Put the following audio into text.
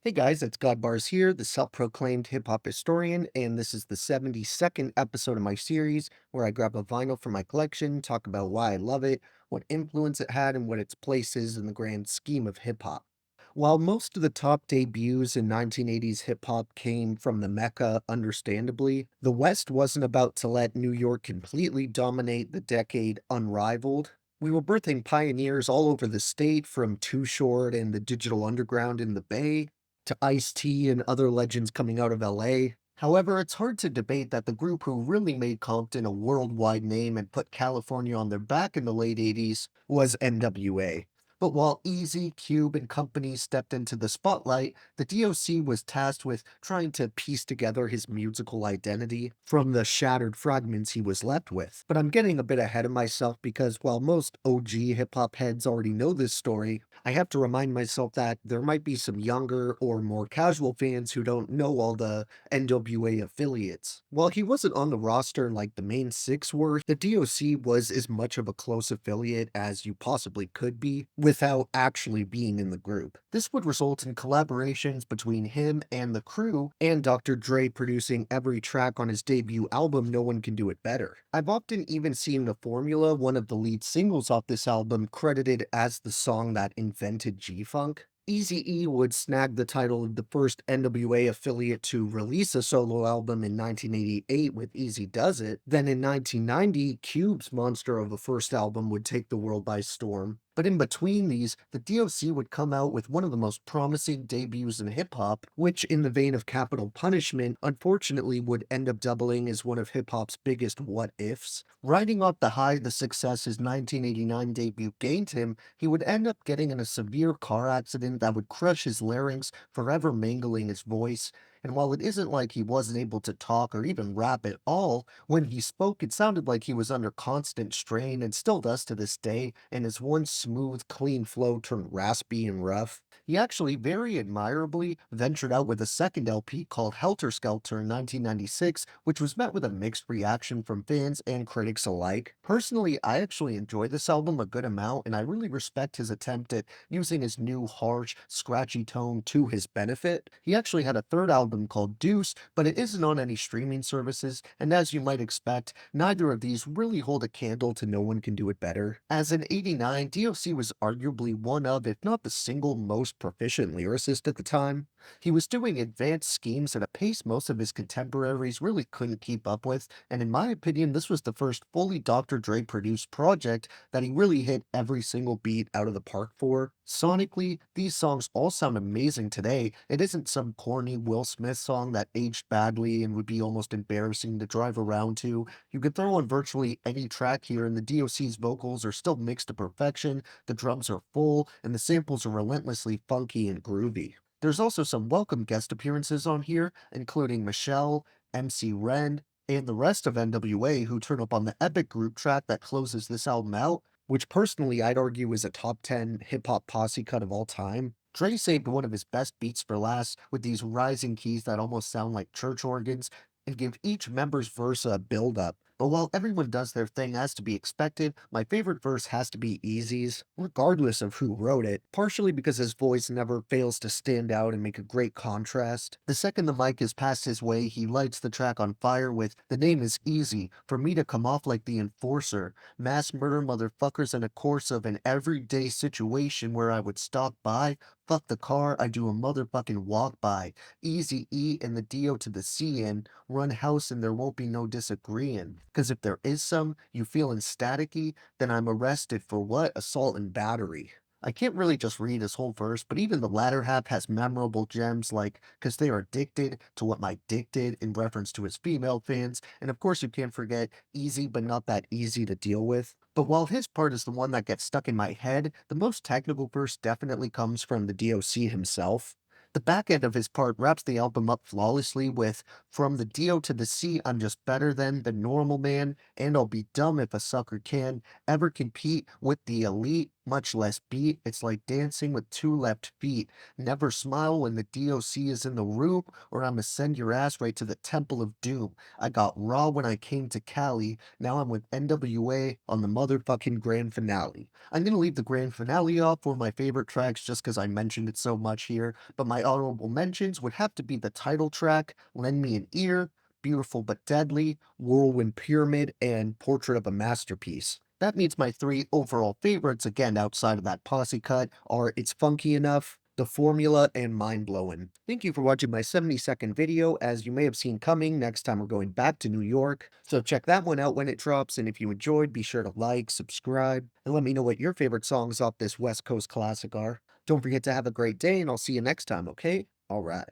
Hey guys, it's Godbars here, the self-proclaimed hip-hop historian, and this is the 72nd episode of my series where I grab a vinyl from my collection, talk about why I love it, what influence it had, and what its place is in the grand scheme of hip-hop. While most of the top debuts in 1980s hip-hop came from the Mecca, understandably, the West wasn't about to let New York completely dominate the decade unrivaled. We were birthing pioneers all over the state, from Too Short and the Digital Underground in the Bay to Ice-T and other legends coming out of LA. However, it's hard to debate that the group who really made Compton a worldwide name and put California on their back in the late 80s was NWA. But while Easy, Cube, and company stepped into the spotlight, the D.O.C. was tasked with trying to piece together his musical identity from the shattered fragments he was left with. But I'm getting a bit ahead of myself because while most OG hip hop heads already know this story, I have to remind myself that there might be some younger or more casual fans who don't know all the NWA affiliates. While he wasn't on the roster like the main six were, the D.O.C. was as much of a close affiliate as you possibly could be without actually being in the group. This would result in collaborations between him and the crew, and Dr. Dre producing every track on his debut album No One Can Do It Better. I've often even seen The Formula, one of the lead singles off this album, credited as the song that invented G-Funk. Eazy-E would snag the title of the first NWA affiliate to release a solo album in 1988 with Easy Does It. Then in 1990, Cube's monster of a first album would take the world by storm. But in between these, the D.O.C. would come out with one of the most promising debuts in hip-hop, which in the vein of Capital Punishment, unfortunately would end up doubling as one of hip-hop's biggest what-ifs. Riding off the high the success his 1989 debut gained him, he would end up getting in a severe car accident that would crush his larynx, forever mangling his voice. And while it isn't like he wasn't able to talk or even rap at all, when he spoke it sounded like he was under constant strain and still does to this day, and his once smooth, clean flow turned raspy and rough. He actually very admirably ventured out with a second LP called Helter Skelter in 1996, which was met with a mixed reaction from fans and critics alike. Personally, I actually enjoy this album a good amount, and I really respect his attempt at using his new harsh, scratchy tone to his benefit. He actually had a third album called Deuce, but it isn't on any streaming services, and as you might expect, neither of these really hold a candle to No One Can Do It Better. As in '89, D.O.C. was arguably one of, if not the single most proficient lyricist at the time. He was doing advanced schemes at a pace most of his contemporaries really couldn't keep up with, and in my opinion, this was the first fully Dr. Dre produced project that he really hit every single beat out of the park for. Sonically, these songs all sound amazing today. It isn't some corny Will Smith song that aged badly and would be almost embarrassing to drive around to. You could throw on virtually any track here, and the D.O.C.'s vocals are still mixed to perfection, the drums are full, and the samples are relentlessly funky and groovy. There's also some welcome guest appearances on here, including Michelle, MC Ren, and the rest of NWA, who turn up on the epic group track that closes this album out, which personally I'd argue is a top 10 hip hop posse cut of all time. Dre saved one of his best beats for last with these rising keys that almost sound like church organs and give each member's verse a build up. But while everyone does their thing as to be expected, my favorite verse has to be Easy's, regardless of who wrote it, partially because his voice never fails to stand out and make a great contrast. The second the mic is passed his way, he lights the track on fire with, "The name is Easy, for me to come off like the enforcer, mass murder motherfuckers in a course of an everyday situation where I would stop by, fuck the car, I do a motherfucking walk by, Easy E and the D.O. to the C in, run house and there won't be no disagreeing. 'Cause if there is some, you feelin' staticky, then I'm arrested for what? Assault and battery." I can't really just read his whole verse, but even the latter half has memorable gems like, "'cause they are addicted to what my dick did," in reference to his female fans, and of course you can't forget "easy but not that easy to deal with." But while his part is the one that gets stuck in my head, the most technical verse definitely comes from the D.O.C. himself. The back end of his part wraps the album up flawlessly with, "From the D.O. to the C, I'm just better than the normal man, and I'll be dumb if a sucker can ever compete with the elite. much less beat. It's like dancing with two left feet. Never smile when the D.O.C is in the room, or I'ma send your ass right to the Temple of Doom. I got raw when I came to Cali. Now I'm with NWA on the motherfucking grand finale. I'm gonna leave the grand finale off for my favorite tracks just because I mentioned it so much here, but my honorable mentions would have to be the title track, Lend Me an Ear, Beautiful but Deadly, Whirlwind Pyramid, and Portrait of a Masterpiece. That means my three overall favorites, again, outside of that posse cut, are It's Funky Enough, The Formula, and Mind Blowin'. Thank you for watching my 70-second video. As you may have seen coming, next time we're going back to New York. So check that one out when it drops, and if you enjoyed, be sure to like, subscribe, and let me know what your favorite songs off this West Coast classic are. Don't forget to have a great day, and I'll see you next time, okay? Alright.